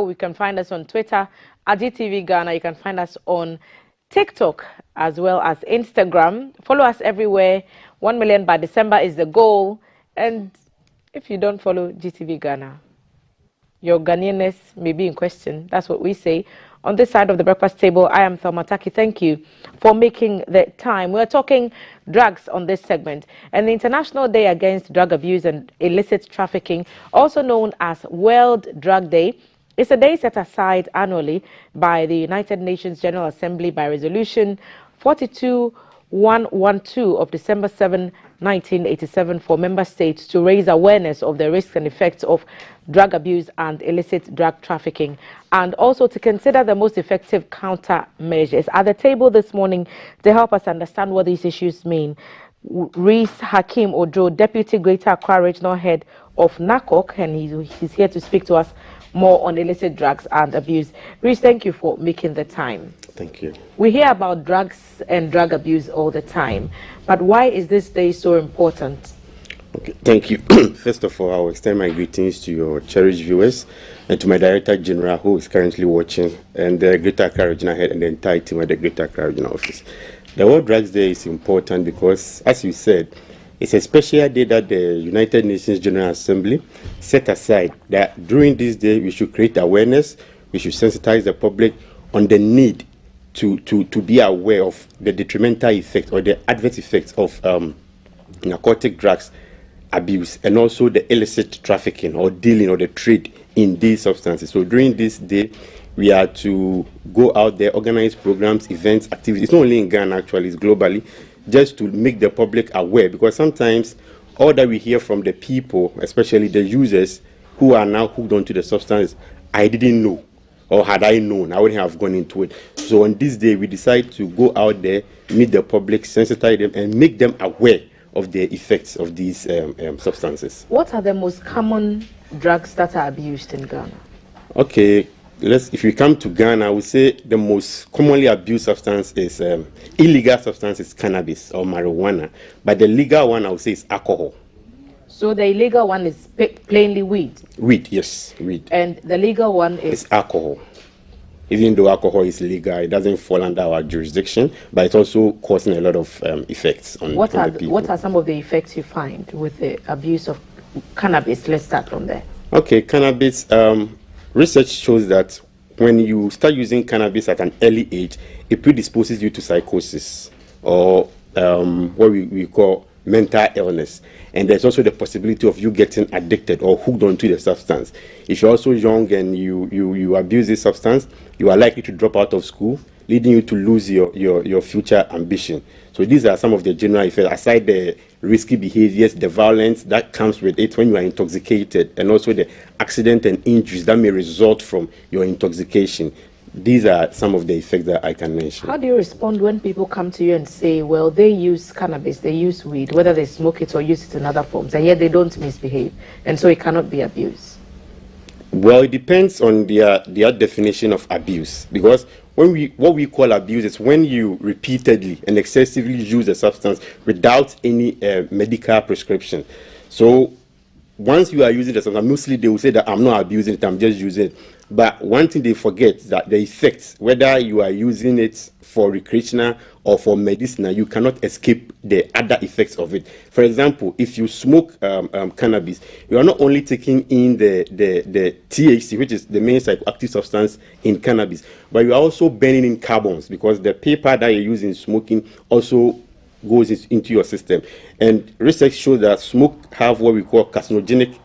You can find us on Twitter at GTV Ghana. You can find us on TikTok as well as Instagram. Follow us everywhere. 1 million by December is the goal. And if you don't follow GTV Ghana, your Ghanaianness may be in question. That's what we say. On this side of the breakfast table, I am Thelma Taki. Thank you for making the time. We're talking drugs on this segment. And the International Day Against Drug Abuse and Illicit Trafficking, also known as World Drug Day, is a day set aside annually by the United Nations General Assembly by Resolution 42112 of December 7, 1987 for member states to raise awareness of the risks and effects of drug abuse and illicit drug trafficking, and also to consider the most effective countermeasures. At the table this morning to help us understand what these issues mean, Reese Hakim Ojo, Deputy Greater Accra Regional Head of NACOC, and he's here to speak to us more on illicit drugs and abuse. Reese, thank you for making the time. Thank you. We hear about drugs and drug abuse all the time, but why is this day so important? Okay, thank you. First of all, I will extend my greetings to your cherished viewers and to my Director General who is currently watching, and the Greater Accra Regional Head and the entire team at the Greater Accra Regional Office. The World Drugs Day is important because, as you said, it's a special day that the United Nations General Assembly set aside that during this day we should create awareness, we should sensitize the public on the need to be aware of the detrimental effects or the adverse effects of narcotic drugs abuse and also the illicit trafficking or dealing or the trade in these substances. So during this day, we are to go out there, organize programs, events, activities. It's not only in Ghana, actually, it's globally, just to make the public aware, because sometimes all that we hear from the people, especially the users who are now hooked onto the substance, I didn't know, or had I known, I wouldn't have gone into it. So on this day, we decide to go out there, meet the public, sensitize them, and make them aware of the effects of these substances. What are the most common drugs that are abused in Ghana? Okay, if we come to Ghana, I would say the most commonly abused substance is illegal substance is cannabis or marijuana, but the legal one I would say is alcohol. So the illegal one is plainly weed? Weed, yes, weed. And the legal one is? It's alcohol. Even though alcohol is legal, it doesn't fall under our jurisdiction, but it's also causing a lot of effects on the people. What are some of the effects you find with the abuse of cannabis? Let's start from there. Okay, cannabis. Research shows that when you start using cannabis at an early age, it predisposes you to psychosis or what we call mental illness. And there's also the possibility of you getting addicted or hooked onto the substance. If you're also young and you abuse this substance, you are likely to drop out of school, leading you to lose your future ambition. So these are some of the general effects, aside the risky behaviors, the violence that comes with it when you are intoxicated, and also the accident and injuries that may result from your intoxication. These are some of the effects that I can mention. How do you respond when people come to you and say, well, they use cannabis, they use weed, whether they smoke it or use it in other forms, and yet they don't misbehave, and so it cannot be abuse? Well, it depends on their definition of abuse, because what we call abuse is when you repeatedly and excessively use a substance without any medical prescription. So once you are using the substance, mostly they will say that I'm not abusing it, I'm just using it. But one thing they forget is that the effects, whether you are using it for recreational or for medicinal, you cannot escape the other effects of it. For example, if you smoke cannabis, you are not only taking in the THC, which is the main psychoactive substance in cannabis, but you are also burning in carbons, because the paper that you use in smoking also goes into your system. And research shows that smoke have what we call carcinogenic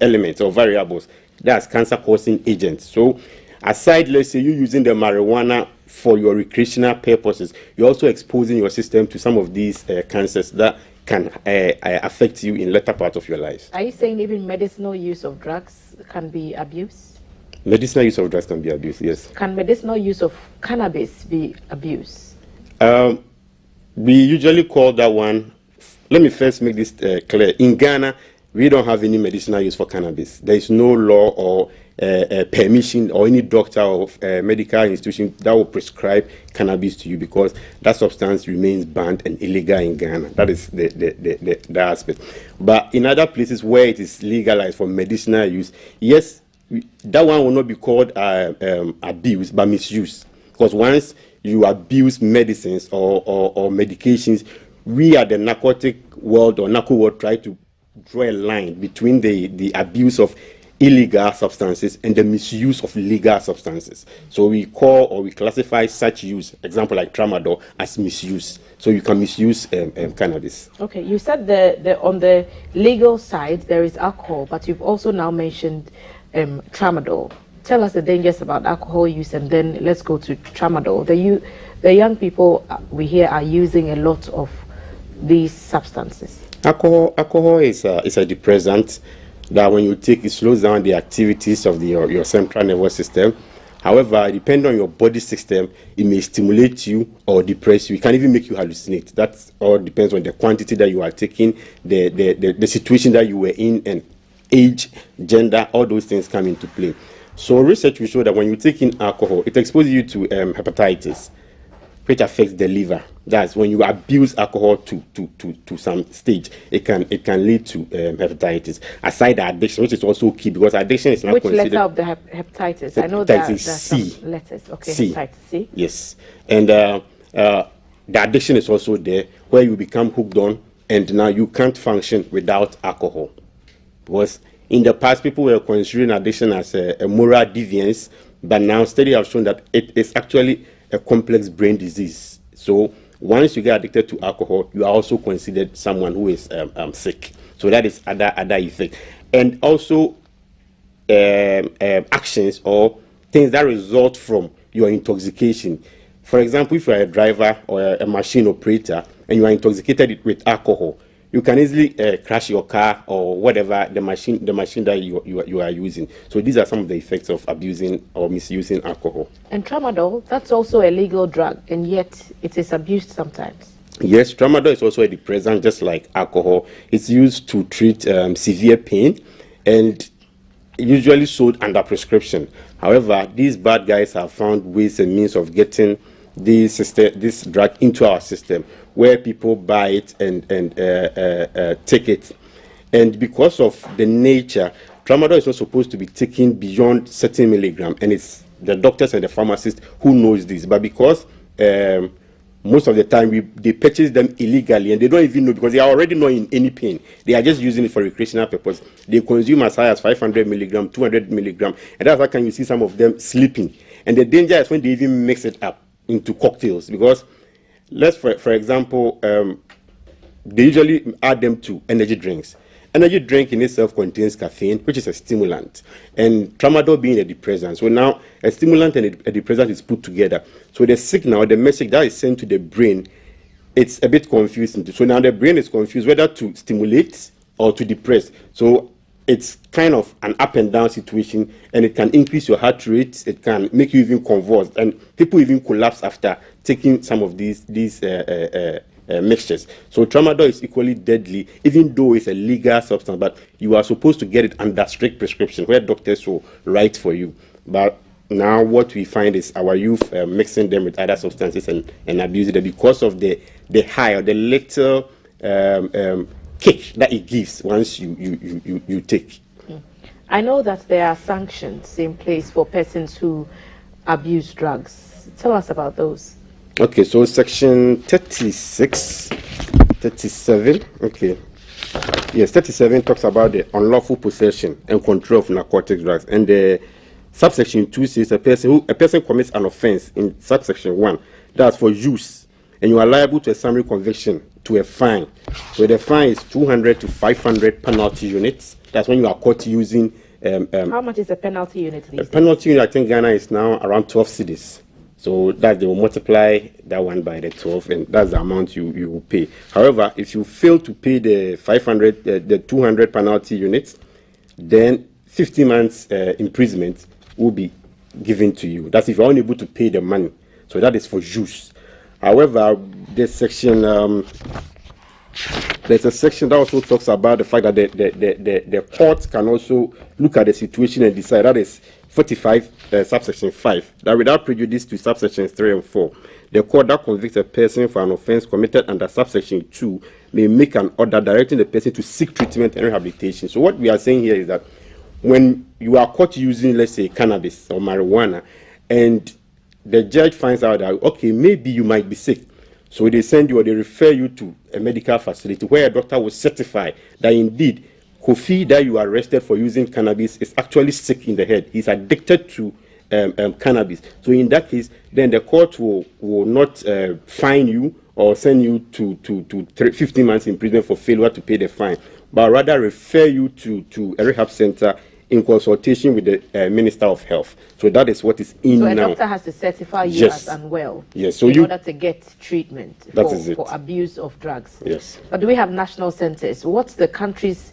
elements or variables. That's cancer-causing agents. So aside, let's say, you using the marijuana for your recreational purposes, you're also exposing your system to some of these cancers that can affect you in later part of your life. Are you saying even medicinal use of drugs can be abused? Medicinal use of drugs can be abused, yes. Can medicinal use of cannabis be abused? We usually call that one, let me first make this clear. In Ghana, we don't have any medicinal use for cannabis. There is no law or permission or any doctor or medical institution that will prescribe cannabis to you, because that substance remains banned and illegal in Ghana. That is the aspect. But in other places where it is legalized for medicinal use, yes, that one will not be called abuse, but misuse. Because once you abuse medicines or medications, we at the narcotic world or narco world try to draw a line between the abuse of illegal substances and the misuse of legal substances. So we call or we classify such use, example like tramadol, as misuse. So you can misuse cannabis. Okay, you said on the legal side there is alcohol, but you've also now mentioned tramadol. Tell us the dangers about alcohol use, and then let's go to tramadol. The young people we hear are using a lot of these substances. Alcohol is a depressant that when you take, it slows down the activities of your central nervous system. However, depending on your body system, it may stimulate you or depress you. It can even make you hallucinate. That all depends on the quantity that you are taking, the situation that you were in, and age, gender, all those things come into play. So research will show that when you take in alcohol, it exposes you to hepatitis, which affects the liver. That's when you abuse alcohol to some stage, it can lead to hepatitis. Aside the addiction, which is also key, because addiction is not considered. Which letter of the hepatitis? I know that there's C. Some letters. Okay, C. hepatitis C. Yes, and the addiction is also there, where you become hooked on, and now you can't function without alcohol. Because in the past, people were considering addiction as a moral deviance, but now studies have shown that it is actually a complex brain disease. So once you get addicted to alcohol, you are also considered someone who is sick. So that is other effect. And also actions or things that result from your intoxication. For example, if you are a driver or a machine operator and you are intoxicated with alcohol, you can easily crash your car or whatever the machine that you are using. So these are some of the effects of abusing or misusing alcohol. And tramadol, that's also a legal drug, and yet it is abused sometimes. Yes, tramadol is also a depressant, just like alcohol. It's used to treat severe pain and usually sold under prescription. However, these bad guys have found ways and means of getting this drug into our system, where people buy it and take it. And because of the nature, tramadol is not supposed to be taken beyond certain milligram, and it's the doctors and the pharmacists who knows this. But because most of the time they purchase them illegally, and they don't even know, because they are already not in any pain. They are just using it for recreational purpose. They consume as high as 500 milligram, 200 milligram, and that's why you see some of them sleeping. And the danger is when they even mix it up into cocktails, because for example, they usually add them to energy drinks. Energy drink in itself contains caffeine, which is a stimulant, and tramadol being a depressant. So now a stimulant and a depressant is put together. So the signal, the message that is sent to the brain, it's a bit confusing. So now the brain is confused whether to stimulate or to depress. So it's kind of an up and down situation, and it can increase your heart rate. It can make you even convulsed, and people even collapse after taking some of these mixtures. So tramadol is equally deadly, even though it's a legal substance, but you are supposed to get it under strict prescription, where doctors will write for you. But now what we find is our youth mixing them with other substances and abusing them because of the high or the little kick that it gives once you take. I know that there are sanctions in place for persons who abuse drugs. Tell us about those. Okay, so section 36, 37, okay. Yes, 37 talks about the unlawful possession and control of narcotic drugs. And the subsection 2 says a person commits an offense in subsection 1, that's for use, and you are liable to a summary conviction, to a fine. So the fine is 200 to 500 penalty units. That's when you are caught using. How much is a penalty unit these days? A penalty unit, I think Ghana is now around 12 cedis. So that they will multiply that one by the 12, and that's the amount you will pay. However, if you fail to pay the 200 penalty units, then 50 months imprisonment will be given to you. That's if you're unable to pay the money. So that is for use. However, this section, there's a section that also talks about the fact that the court can also look at the situation and decide. That is 45 subsection 5, that without prejudice to subsections 3 and 4, the court that convicts a person for an offense committed under subsection 2 may make an order directing the person to seek treatment and rehabilitation. So what we are saying here is that when you are caught using, let's say, cannabis or marijuana, and the judge finds out that, okay, maybe you might be sick. So they send you or they refer you to a medical facility where a doctor will certify that indeed Kofi, that you are arrested for using cannabis, is actually sick in the head. He's addicted to cannabis. So in that case, then the court will not fine you or send you to 15 months in prison for failure to pay the fine, but rather refer you to a rehab center in consultation with the Minister of Health. So that is what is in now. So a doctor has to certify you as unwell, so in order to get treatment for abuse of drugs. Yes. But do we have national centers? What's the country's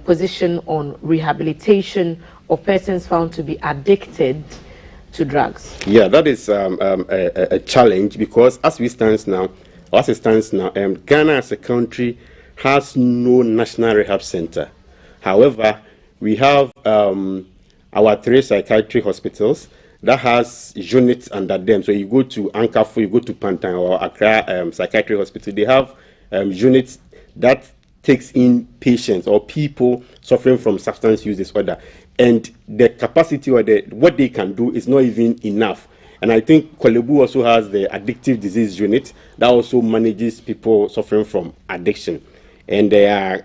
position on rehabilitation of persons found to be addicted to drugs? Yeah, that is a challenge, because as it stands now, Ghana as a country has no national rehab center. However, we have our 3 psychiatric hospitals that has units under them. So you go to Ankafo, you go to Pantan or Accra Psychiatric Hospital, they have units that takes in patients or people suffering from substance use disorder, and the capacity or what they can do is not even enough. And I think Korle Bu also has the addictive disease unit that also manages people suffering from addiction. And there are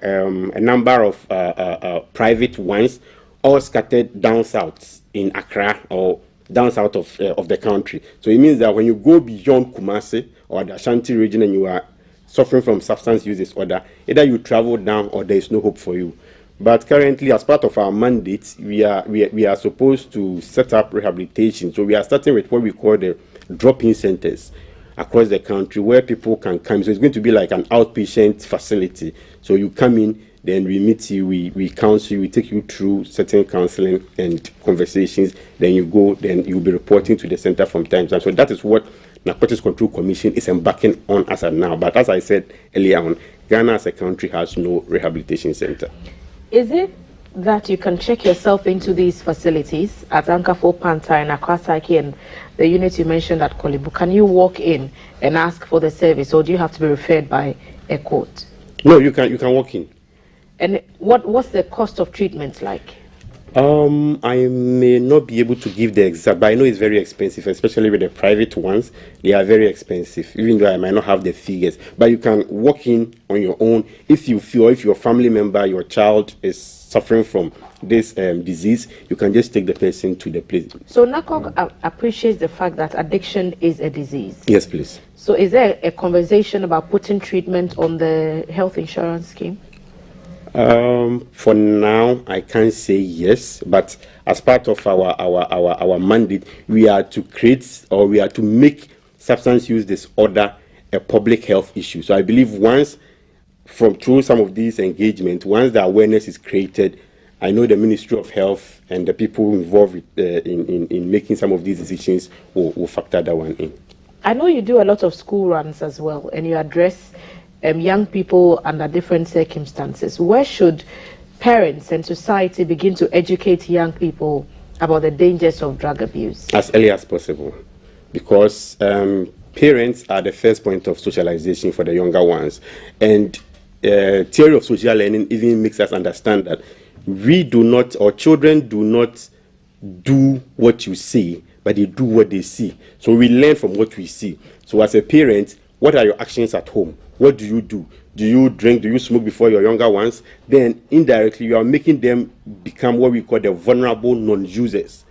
a number of private ones all scattered down south in Accra or down south of the country. So it means that when you go beyond Kumasi or the Ashanti region and you are suffering from substance use disorder, either you travel down or there is no hope for you. But currently, as part of our mandate, we are supposed to set up rehabilitation. So we are starting with what we call the drop-in centers across the country where people can come. So it's going to be like an outpatient facility. So you come in, then we meet you, we counsel you, we take you through certain counseling and conversations. Then you go, then you'll be reporting to the center from time to time. So that is what Narcotics Control Commission is embarking on as of now. But as I said earlier on, Ghana as a country has no rehabilitation center. Is it that you can check yourself into these facilities at Ankafo, Panta, and Accra Psyche, and the unit you mentioned at Korle Bu? Can you walk in and ask for the service, or do you have to be referred by a court? No, you can walk in. And what's the cost of treatment like? I may not be able to give the exact, but I know it's very expensive, especially with the private ones. They are very expensive, even though I might not have the figures. But you can walk in on your own if you feel, if your family member, your child is suffering from this disease, you can just take the person to the place. So NACOG appreciates the fact that addiction is a disease. Yes, please. So is there a conversation about putting treatment on the health insurance scheme? For now, I can't say yes, but as part of our mandate, we are to create, or we are to make substance use disorder a public health issue. So I believe once, through some of these engagements, once the awareness is created, I know the Ministry of Health and the people involved in making some of these decisions will factor that one in. I know you do a lot of school runs as well, and you address young people under different circumstances. Where should parents and society begin to educate young people about the dangers of drug abuse? As early as possible, because parents are the first point of socialization for the younger ones. And theory of social learning even makes us understand that we do not, or children do not do what you see, but they do what they see. So we learn from what we see. So as a parent, what are your actions at home? What do you do? Do you drink? Do you smoke before your younger ones? Then indirectly, you are making them become what we call the vulnerable non-users.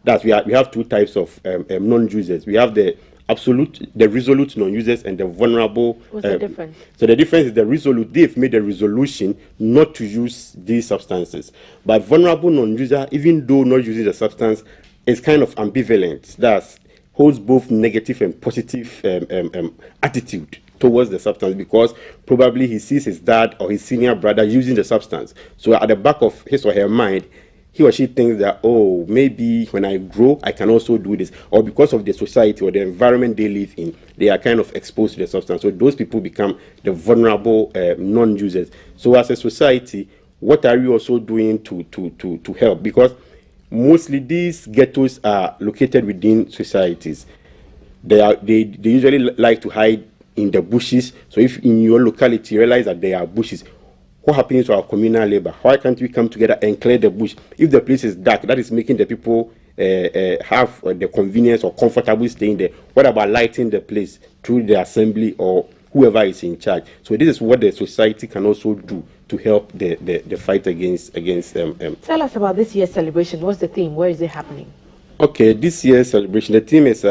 That we have two types of non-users. We have the resolute non-users and the vulnerable. What's the difference? So the difference is the resolute. They've made a resolution not to use these substances. But vulnerable non-user, even though not using the substance, is kind of ambivalent. That holds both negative and positive attitude towards the substance, because probably he sees his dad or his senior brother using the substance. So at the back of his or her mind, he or she thinks that, oh, maybe when I grow, I can also do this. Or because of the society or the environment they live in, they are kind of exposed to the substance. So those people become the vulnerable non-users. So as a society, what are we also doing to help? Because mostly these ghettos are located within societies. They usually like to hide in the bushes. So if in your locality you realize that there are bushes, what happens to our communal labor? Why can't we come together and clear the bush? If the place is dark, that is making the people have the convenience or comfortable staying there. What about lighting the place through the assembly or whoever is in charge? So this is what the society can also do to help the fight against Tell us about this year's celebration. What's the theme? Where is it happening? Okay, this year's celebration, the theme is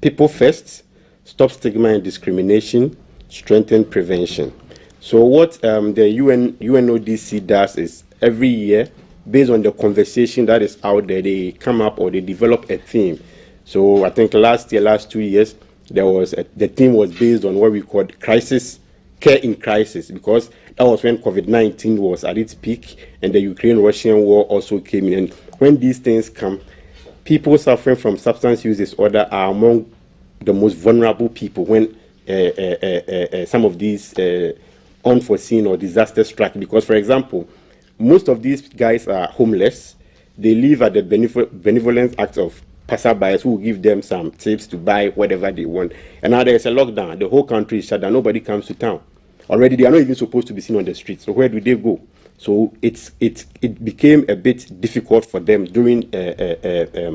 People First, Stop Stigma and Discrimination, Strengthen Prevention. So what the UNODC does is every year, based on the conversation that is out there, they come up or they develop a theme. So I think last 2 years, the theme was based on what we called care in crisis, because that was when COVID-19 was at its peak and the Ukraine-Russian war also came in. And when these things come, people suffering from substance use disorder are among the most vulnerable people when some of these unforeseen or disaster strike. Because, for example, most of these guys are homeless. They live at the benevolent acts of passerbyers who give them some tips to buy whatever they want. And now there's a lockdown. The whole country is shut down. Nobody comes to town. Already they are not even supposed to be seen on the streets. So where do they go? So it became a bit difficult for them during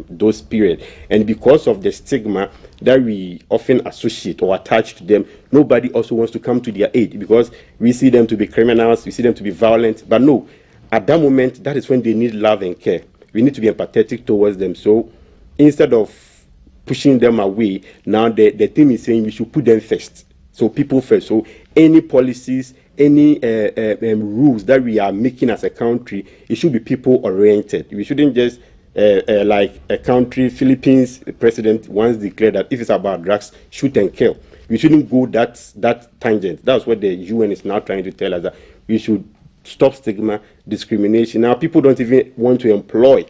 those periods. And because of the stigma that we often associate or attach to them, nobody also wants to come to their aid, because we see them to be criminals, we see them to be violent. But no, at that moment, that is when they need love and care. We need to be empathetic towards them. So instead of pushing them away, now the team is saying we should put them first. So people first. So any policies, any rules that we are making as a country, it should be people oriented. We shouldn't just like a country, Philippines president once declared that if it's about drugs, shoot and kill. We shouldn't go that tangent. That's what the UN is now trying to tell us, that we should stop stigma, discrimination. Now people don't even want to employ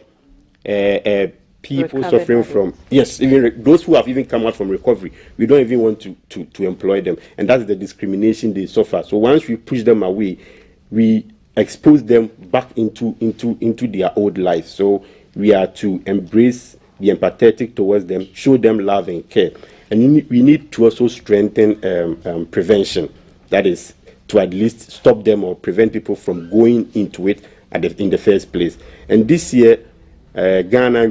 people suffering from, yes, even those who have even come out from recovery. We don't even want to employ them, and that's the discrimination they suffer. So once we push them away, we expose them back into their old life. So we are to embrace, be empathetic towards them, show them love and care, and we need to also strengthen prevention. That is to at least stop them or prevent people from going into it in the first place. And this year, Ghana,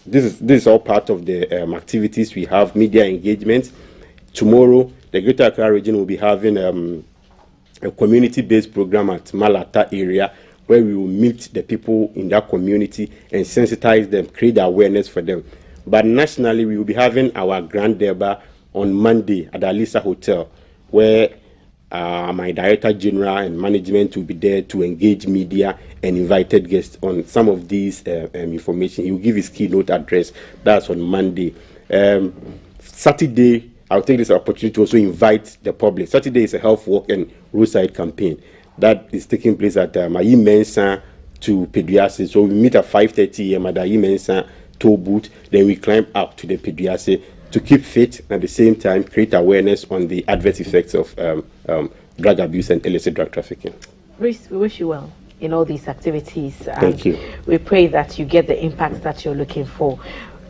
this is all part of the activities. We have media engagement. Tomorrow, the Greater Accra region will be having a community-based program at Malata area, where we will meet the people in that community and sensitize them, create awareness for them. But nationally, we will be having our Grand Derby on Monday at the Alisa Hotel, where my Director General and management will be there to engage media and invited guests on some of these information. He will give his keynote address. That's on Monday. Saturday, I'll take this opportunity to also invite the public. Saturday is a health walk and roadside campaign that is taking place at Ayi Mensah to Peduase. So we meet at 5:30 a.m. at the Ayi Mensah toll booth. Then we climb up to the Peduase to keep fit and at the same time create awareness on the adverse effects of drug abuse and illicit drug trafficking. Reese, we wish you well in all these activities. Thank you. We pray that you get the impact that you're looking for.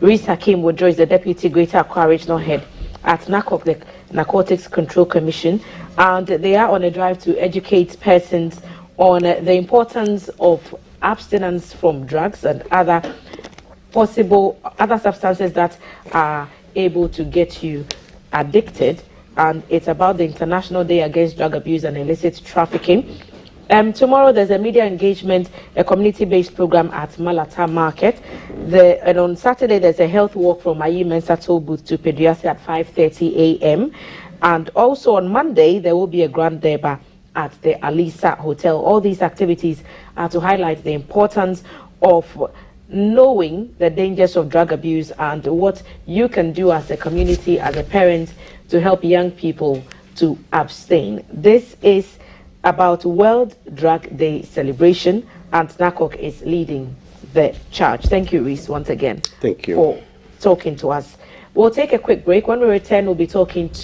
Reese Hakim Woodrow is the Deputy Greater Accra Regional Head at NACOC, the Narcotics Control Commission, and they are on a drive to educate persons on the importance of abstinence from drugs and other substances that are able to get you addicted. And it's about the International Day Against Drug Abuse and Illicit Trafficking. Tomorrow there's a media engagement, a community-based program at Malata Market. And on Saturday there's a health walk from Ayi Mensah toll booth to Peduase at 5:30 a.m. And also on Monday there will be a Grand Derby at the Alisa Hotel. All these activities are to highlight the importance of knowing the dangers of drug abuse and what you can do as a community, as a parent, to help young people to abstain. This is about World Drug Day celebration, and NACOC is leading the charge. Thank you, Reese, once again. Thank you for talking to us. We'll take a quick break. When we return, we'll be talking to